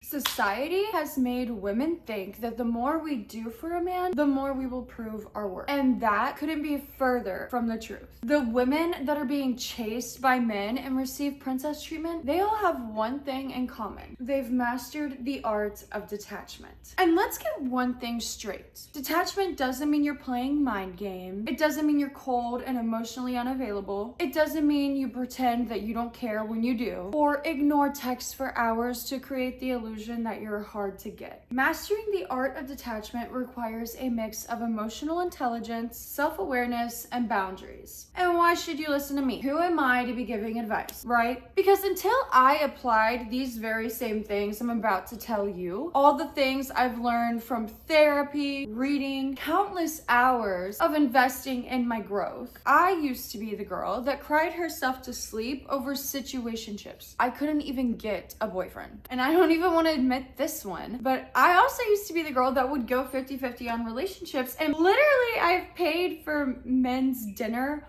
Society has made women think that the more we do for a man, the more we will prove our worth. And that couldn't be further from the truth. The women that are being chased by men and receive princess treatment, they all have one thing in common. They've mastered the art of detachment. And let's get one thing straight. Detachment doesn't mean you're playing mind games. It doesn't mean you're cold and emotionally unavailable. It doesn't mean you pretend that you don't care when you do, or ignore texts for hours to create the illusion that you're hard to get. Mastering the art of detachment requires a mix of emotional intelligence, self-awareness, and boundaries. And why should you listen to me? Who am I to be giving advice, right? Because until I applied these very same things I'm about to tell you, all the things I've learned from therapy, reading, countless hours of investing in my growth, I used to be the girl that cried herself to sleep over situationships. I couldn't even get a boyfriend. And I don't even want to admit this one, but I also used to be the girl that would go 50-50 on relationships, and literally I've paid for men's dinner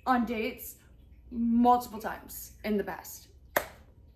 on dates multiple times in the past.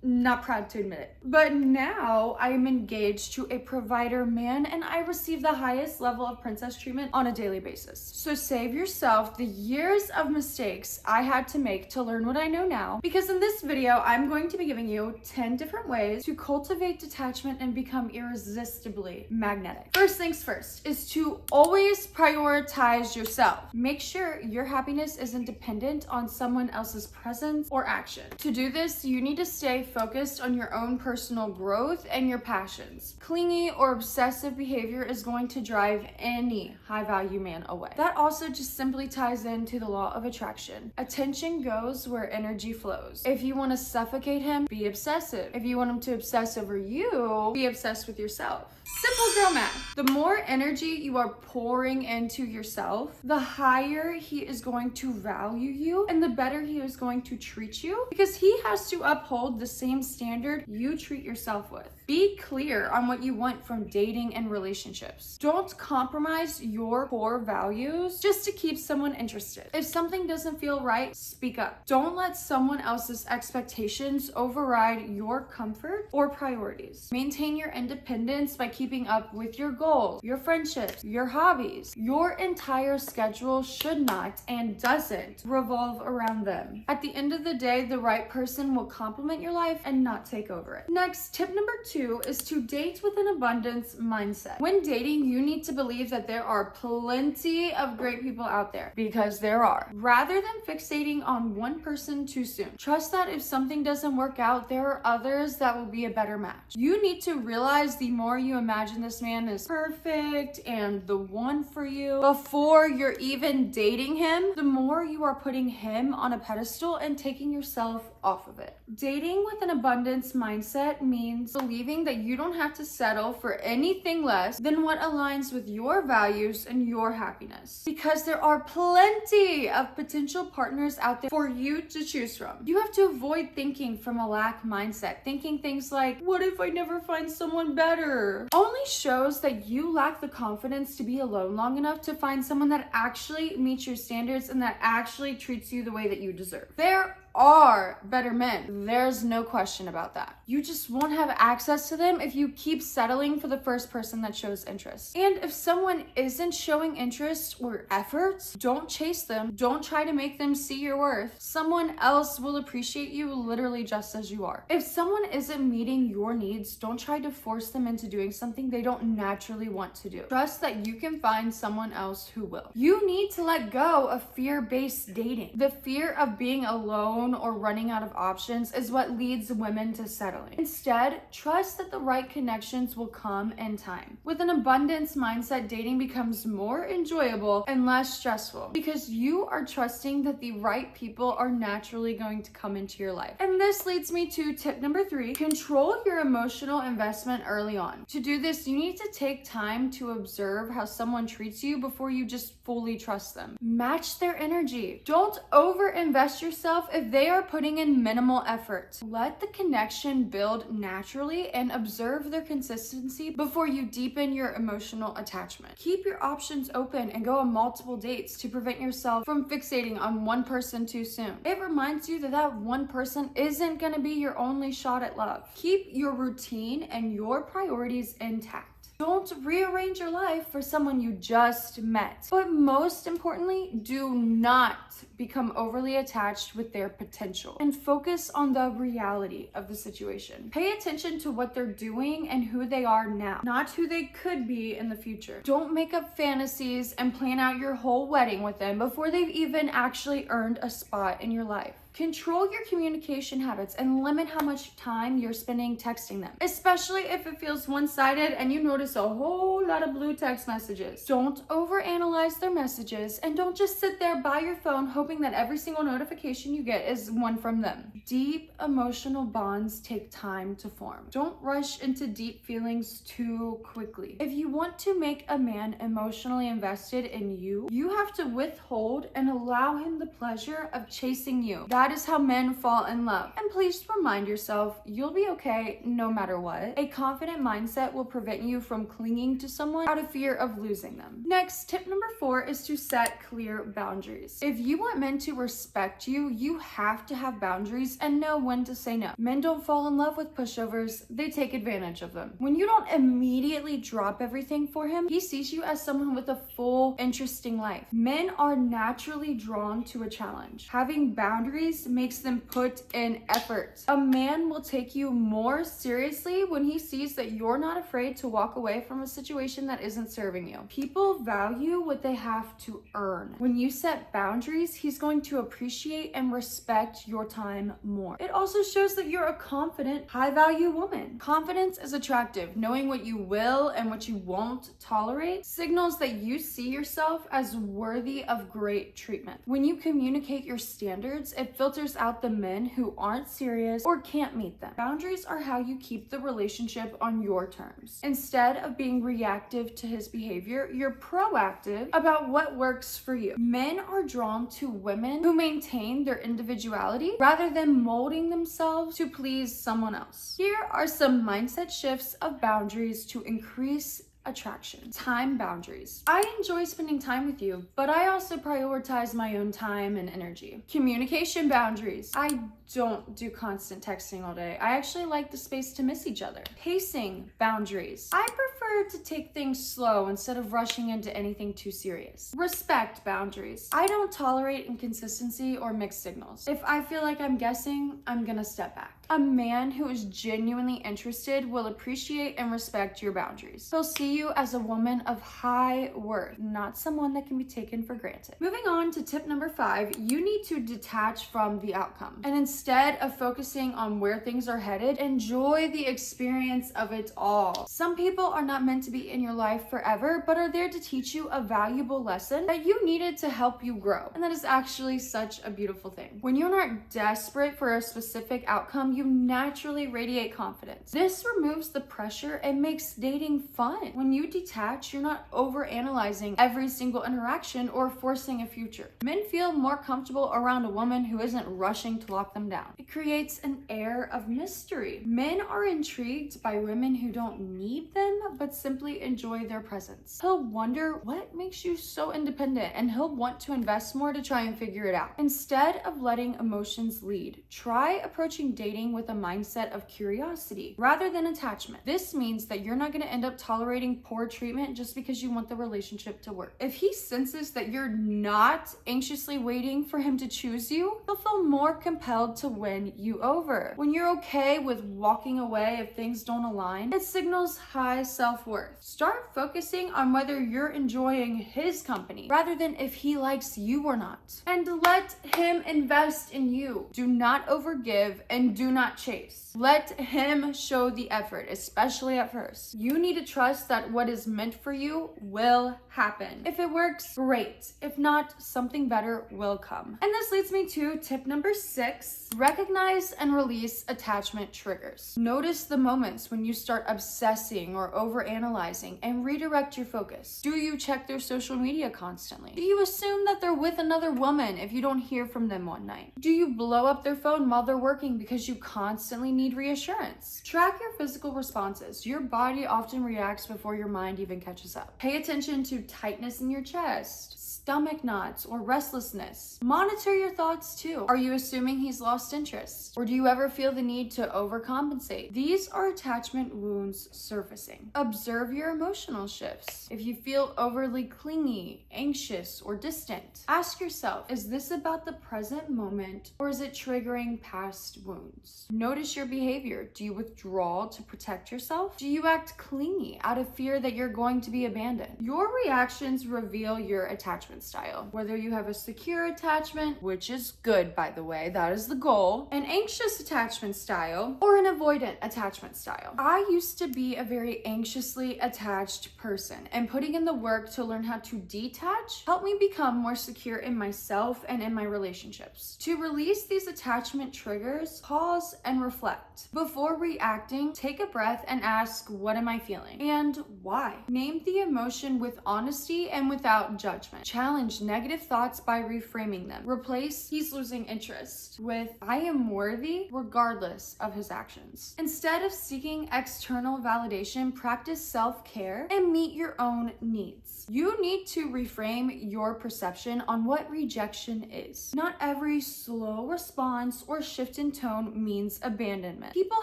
Not proud to admit it. But now I'm engaged to a provider man and I receive the highest level of princess treatment on a daily basis. So save yourself the years of mistakes I had to make to learn what I know now, because in this video I'm going to be giving you 10 different ways to cultivate detachment and become irresistibly magnetic. First things first is to always prioritize yourself. Make sure your happiness isn't dependent on someone else's presence or action. To do this, you need to stay focused on your own personal growth and your passions. Clingy or obsessive behavior is going to drive any high-value man away. That also just simply ties into the law of attraction. Attention goes where energy flows. If you want to suffocate him, be obsessive. If you want him to obsess over you, be obsessed with yourself. Simple girl math. The more energy you are pouring into yourself, the higher he is going to value you and the better he is going to treat you, because he has to uphold the same standard you treat yourself with. Be clear on what you want from dating and relationships. Don't compromise your core values just to keep someone interested. If something doesn't feel right, speak up. Don't let someone else's expectations override your comfort or priorities. Maintain your independence by keeping up with your goals, your friendships, your hobbies. Your entire schedule should not and doesn't revolve around them. At the end of the day, the right person will complement your life and not take over it. Next, tip number 2 is to date with an abundance mindset. When dating, you need to believe that there are plenty of great people out there, because there are. Rather than fixating on one person too soon, trust that if something doesn't work out, there are others that will be a better match. You need to realize the more you imagine this man is perfect and the one for you before you're even dating him, the more you are putting him on a pedestal and taking yourself off of it. Dating with an abundance mindset means believing that you don't have to settle for anything less than what aligns with your values and your happiness, because there are plenty of potential partners out there for you to choose from. You have to avoid thinking from a lack mindset, thinking things like, what if I never find someone better? Only shows that you lack the confidence to be alone long enough to find someone that actually meets your standards and that actually treats you the way that you deserve. There are better men. There's no question about that. You just won't have access to them if you keep settling for the first person that shows interest. And if someone isn't showing interest or efforts, don't chase them. Don't try to make them see your worth. Someone else will appreciate you literally just as you are. If someone isn't meeting your needs, don't try to force them into doing something they don't naturally want to do. Trust that you can find someone else who will. You need to let go of fear-based dating. The fear of being alone or running out of options is what leads women to settling. Instead, trust that the right connections will come in time. With an abundance mindset, dating becomes more enjoyable and less stressful, because you are trusting that the right people are naturally going to come into your life. And this leads me to tip number 3, control your emotional investment early on. To do this, you need to take time to observe how someone treats you before you just fully trust them. Match their energy. Don't over invest yourself if they are putting in minimal effort. Let the connection build naturally and observe their consistency before you deepen your emotional attachment. Keep your options open and go on multiple dates to prevent yourself from fixating on one person too soon. It reminds you that that one person isn't going to be your only shot at love. Keep your routine and your priorities intact. Don't rearrange your life for someone you just met. But most importantly, do not become overly attached with their potential and focus on the reality of the situation. Pay attention to what they're doing and who they are now, not who they could be in the future. Don't make up fantasies and plan out your whole wedding with them before they've even actually earned a spot in your life. Control your communication habits and limit how much time you're spending texting them, especially if it feels one-sided and you notice a whole lot of blue text messages. Don't overanalyze their messages and don't just sit there by your phone hoping that every single notification you get is one from them. Deep emotional bonds take time to form. Don't rush into deep feelings too quickly. If you want to make a man emotionally invested in you, you have to withhold and allow him the pleasure of chasing you. That is how men fall in love. And please remind yourself, you'll be okay no matter what. A confident mindset will prevent you from clinging to someone out of fear of losing them. Next, tip number 4 is to set clear boundaries. If you want men to respect you, you have to have boundaries and know when to say no. Men don't fall in love with pushovers, they take advantage of them. When you don't immediately drop everything for him, he sees you as someone with a full, interesting life. Men are naturally drawn to a challenge. Having boundaries makes them put in effort. A man will take you more seriously when he sees that you're not afraid to walk away from a situation that isn't serving you. People value what they have to earn. When you set boundaries, he's going to appreciate and respect your time more. It also shows that you're a confident, high-value woman. Confidence is attractive. Knowing what you will and what you won't tolerate signals that you see yourself as worthy of great treatment. When you communicate your standards, it filters out the men who aren't serious or can't meet them. Boundaries are how you keep the relationship on your terms. Instead of being reactive to his behavior, you're proactive about what works for you. Men are drawn to women who maintain their individuality rather than molding themselves to please someone else. Here are some mindset shifts of boundaries to increase attraction. Time boundaries. I enjoy spending time with you, but I also prioritize my own time and energy. Communication boundaries. I don't do constant texting all day. I actually like the space to miss each other. Pacing boundaries. I prefer to take things slow instead of rushing into anything too serious. Respect boundaries. I don't tolerate inconsistency or mixed signals. If I feel like I'm guessing, I'm gonna step back. A man who is genuinely interested will appreciate and respect your boundaries. He'll see you as a woman of high worth, not someone that can be taken for granted. Moving on to tip number 5, you need to detach from the outcome. And instead of focusing on where things are headed, enjoy the experience of it all. Some people are not meant to be in your life forever, but are there to teach you a valuable lesson that you needed to help you grow. And that is actually such a beautiful thing. When you're not desperate for a specific outcome, you naturally radiate confidence. This removes the pressure and makes dating fun. When you detach, you're not overanalyzing every single interaction or forcing a future. Men feel more comfortable around a woman who isn't rushing to lock them down. It creates an air of mystery. Men are intrigued by women who don't need them, but simply enjoy their presence. He'll wonder what makes you so independent, and he'll want to invest more to try and figure it out. Instead of letting emotions lead, try approaching dating with a mindset of curiosity rather than attachment. This means that you're not going to end up tolerating poor treatment just because you want the relationship to work. If he senses that you're not anxiously waiting for him to choose you, he'll feel more compelled to win you over. When you're okay with walking away if things don't align, it signals high self-worth. Start focusing on whether you're enjoying his company rather than if he likes you or not. And let him invest in you. Do not overgive and do not chase. Let him show the effort, especially at first. You need to trust that what is meant for you will happen. If it works, great. If not, something better will come. And this leads me to tip number 6. Recognize and release attachment triggers. Notice the moments when you start obsessing or overanalyzing and redirect your focus. Do you check their social media constantly? Do you assume that they're with another woman if you don't hear from them one night? Do you blow up their phone while they're working because you constantly need reassurance? Track your physical responses. Your body often reacts before your mind even catches up. Pay attention to tightness in your chest, stomach knots, or restlessness. Monitor your thoughts too. Are you assuming he's lost interest? Or do you ever feel the need to overcompensate? These are attachment wounds surfacing. Observe your emotional shifts. If you feel overly clingy, anxious, or distant, ask yourself, is this about the present moment or is it triggering past wounds? Notice your behavior. Do you withdraw to protect yourself? Do you act clingy out of fear that you're going to be abandoned? Your reactions reveal your attachment style. Whether you have a secure attachment, which is good by the way, that is the goal, an anxious attachment style, or an avoidant attachment style. I used to be a very anxiously attached person, and putting in the work to learn how to detach helped me become more secure in myself and in my relationships. To release these attachment triggers, pause and reflect. Before reacting, take a breath and ask, what am I feeling? And why? Name the emotion with honesty and without judgment. Challenge negative thoughts by reframing them. Replace he's losing interest with I am worthy regardless of his actions. Instead of seeking external validation, practice self-care and meet your own needs. You need to reframe your perception on what rejection is. Not every slow response or shift in tone means abandonment. People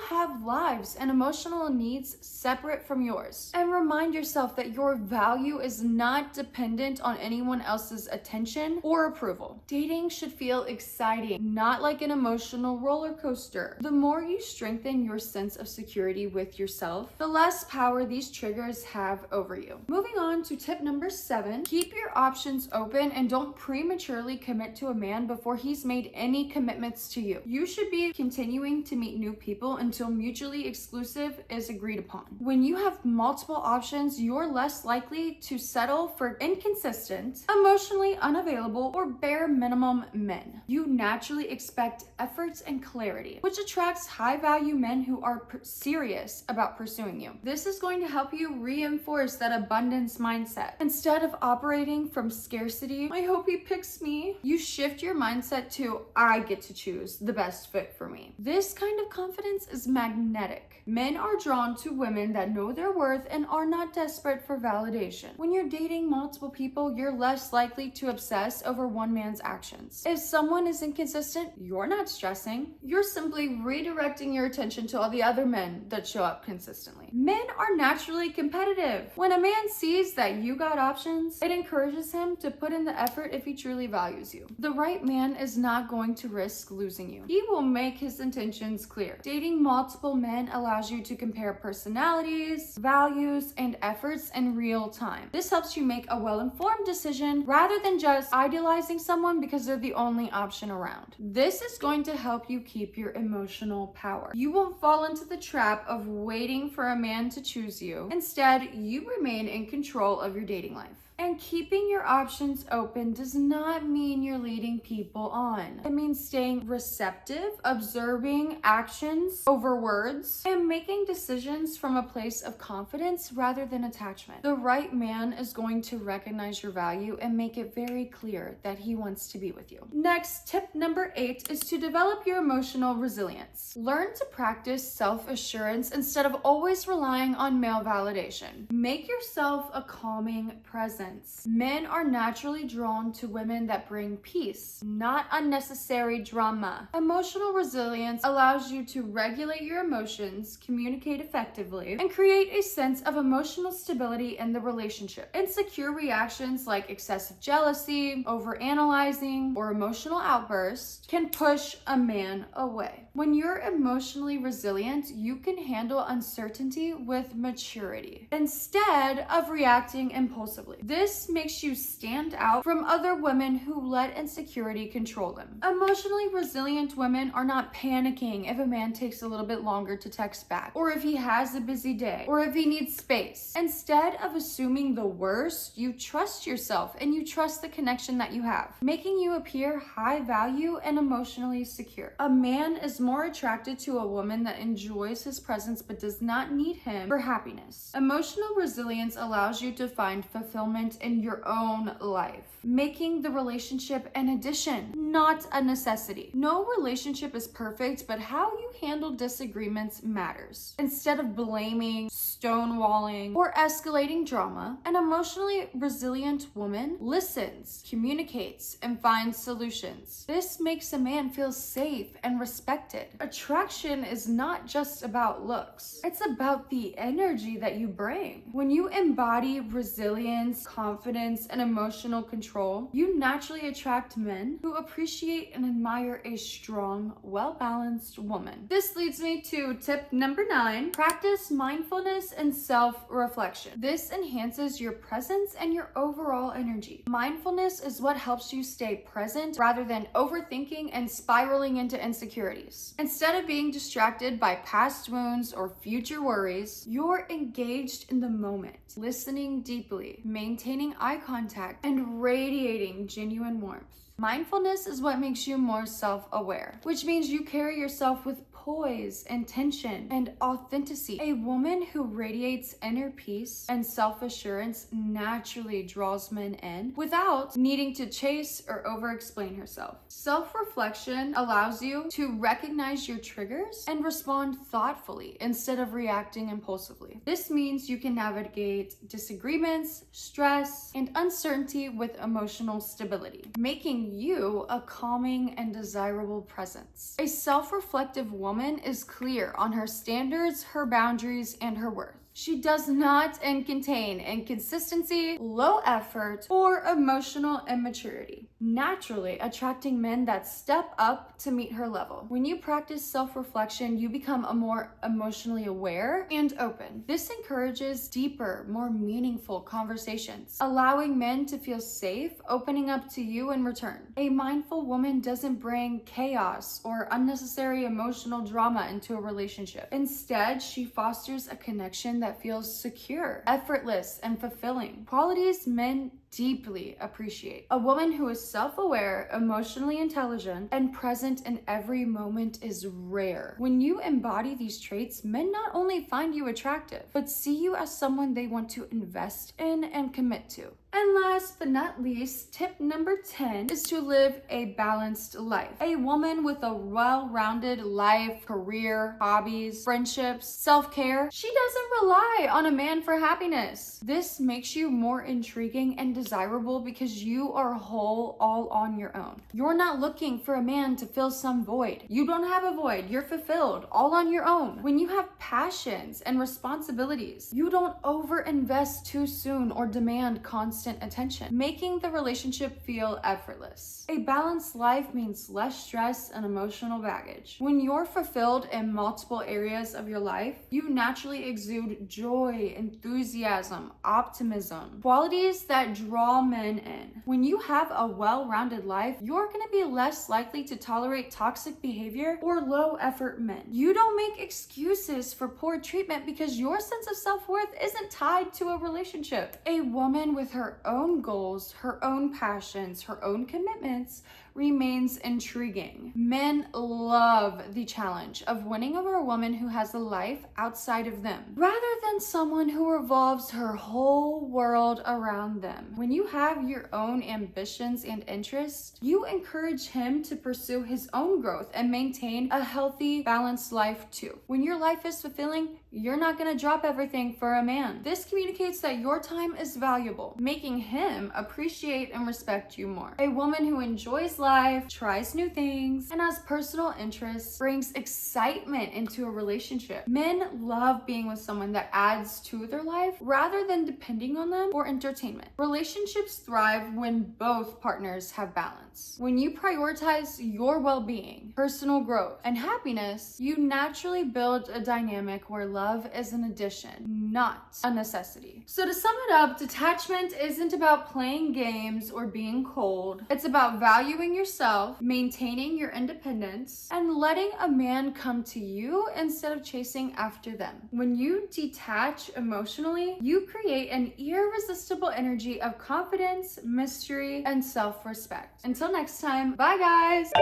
have lives and emotional needs separate from yours. And remind yourself that your value is not dependent on anyone else's attention or approval. Dating should feel exciting, not like an emotional roller coaster. The more you strengthen your sense of security with yourself, the less power these triggers have over you. Moving on to tip number 7, keep your options open and don't prematurely commit to a man before he's made any commitments to you. You should be continuing to meet new people until mutually exclusive is agreed upon. When you have multiple options, you're less likely to settle for inconsistent, emotionally unavailable, or bare minimum men. You naturally expect efforts and clarity, which attracts high-value men who are serious about pursuing you. This is going to help you reinforce that abundance mindset. Instead of operating from scarcity, I hope he picks me, you shift your mindset to I get to choose the best fit for me. This kind of confidence is magnetic. Men are drawn to women that know their worth and are not desperate for validation. When you're dating multiple people, you're less likely to obsess over one man's actions. If someone is inconsistent, you're not stressing. You're simply redirecting your attention to all the other men that show up consistently. Men are naturally competitive. When a man sees that you got options, it encourages him to put in the effort if he truly values you. The right man is not going to risk losing you. He will make his intentions clear. Dating multiple men allows you to compare personalities, values, and efforts in real time. This helps you make a well-informed decision rather than just idealizing someone because they're the only option around. This is going to help you keep your emotional power. You won't fall into the trap of waiting for a man to choose you. Instead, you remain in control of your dating life. And keeping your options open does not mean you're leading people on. It means staying receptive, observing actions over words, and making decisions from a place of confidence rather than attachment. The right man is going to recognize your value and make it very clear that he wants to be with you. Next, tip number 8 is to develop your emotional resilience. Learn to practice self-assurance instead of always relying on male validation. Make yourself a calming presence. Men are naturally drawn to women that bring peace, not unnecessary drama. Emotional resilience allows you to regulate your emotions, communicate effectively, and create a sense of emotional stability in the relationship. Insecure reactions like excessive jealousy, overanalyzing, or emotional outbursts can push a man away. When you're emotionally resilient, you can handle uncertainty with maturity instead of reacting impulsively. This makes you stand out from other women who let insecurity control them. Emotionally resilient women are not panicking if a man takes a little bit longer to text back, or if he has a busy day, or if he needs space. Instead of assuming the worst, you trust yourself and you trust the connection that you have, making you appear high value and emotionally secure. A man is more attracted to a woman that enjoys his presence but does not need him for happiness. Emotional resilience allows you to find fulfillment in your own life, making the relationship an addition, not a necessity. No relationship is perfect, but how you handle disagreements matters. Instead of blaming, stonewalling, or escalating drama, an emotionally resilient woman listens, communicates, and finds solutions. This makes a man feel safe and respected. Attraction is not just about looks. It's about the energy that you bring. When you embody resilience, confidence, and emotional control, you naturally attract men who appreciate and admire a strong, well-balanced woman. This leads me to tip number 9. Practice mindfulness and self-reflection. This enhances your presence and your overall energy. Mindfulness is what helps you stay present rather than overthinking and spiraling into insecurities. Instead of being distracted by past wounds or future worries, you're engaged in the moment, listening deeply, maintaining eye contact, and radiating genuine warmth. Mindfulness is what makes you more self-aware, which means you carry yourself with poise, intention, and authenticity. A woman who radiates inner peace and self-assurance naturally draws men in without needing to chase or over-explain herself. Self-reflection allows you to recognize your triggers and respond thoughtfully instead of reacting impulsively. This means you can navigate disagreements, stress, and uncertainty with emotional stability, making you a calming and desirable presence. A self-reflective woman is clear on her standards, her boundaries, and her worth. She does not contain inconsistency, low effort, or emotional immaturity, naturally attracting men that step up to meet her level. When you practice self-reflection, you become a more emotionally aware and open. This encourages deeper, more meaningful conversations, allowing men to feel safe, opening up to you in return. A mindful woman doesn't bring chaos or unnecessary emotional drama into a relationship. Instead, she fosters a connection that feels secure, effortless, and fulfilling. Qualities men deeply appreciate. A woman who is self-aware, emotionally intelligent, and present in every moment is rare. When you embody these traits, men not only find you attractive, but see you as someone they want to invest in and commit to. And last but not least, tip number 10 is to live a balanced life. A woman with a well-rounded life, career, hobbies, friendships, self-care, she doesn't rely on a man for happiness. This makes you more intriguing and desirable because you are whole all on your own. You're not looking for a man to fill some void. You don't have a void. You're fulfilled all on your own. When you have passions and responsibilities, you don't over-invest too soon or demand constant attention, making the relationship feel effortless. A balanced life means less stress and emotional baggage. When you're fulfilled in multiple areas of your life, you naturally exude joy, enthusiasm, optimism, qualities that draw men in. When you have a well-rounded life, you're going to be less likely to tolerate toxic behavior or low-effort men. You don't make excuses for poor treatment because your sense of self-worth isn't tied to a relationship. A woman with her own goals, her own passions, her own commitments remains intriguing. Men love the challenge of winning over a woman who has a life outside of them, rather than someone who revolves her whole world around them. When you have your own ambitions and interests, you encourage him to pursue his own growth and maintain a healthy, balanced life too. When your life is fulfilling, you're not going to drop everything for a man. This communicates that your time is valuable, making him appreciate and respect you more. A woman who enjoys life, tries new things, and has personal interests, brings excitement into a relationship. Men love being with someone that adds to their life rather than depending on them for entertainment. Relationships thrive when both partners have balance. When you prioritize your well-being, personal growth, and happiness, you naturally build a dynamic where love is an addition, not a necessity. So to sum it up, detachment isn't about playing games or being cold. It's about valuing yourself, maintaining your independence, and letting a man come to you instead of chasing after them. When you detach emotionally, you create an irresistible energy of confidence, mystery, and self-respect. Until next time, bye guys!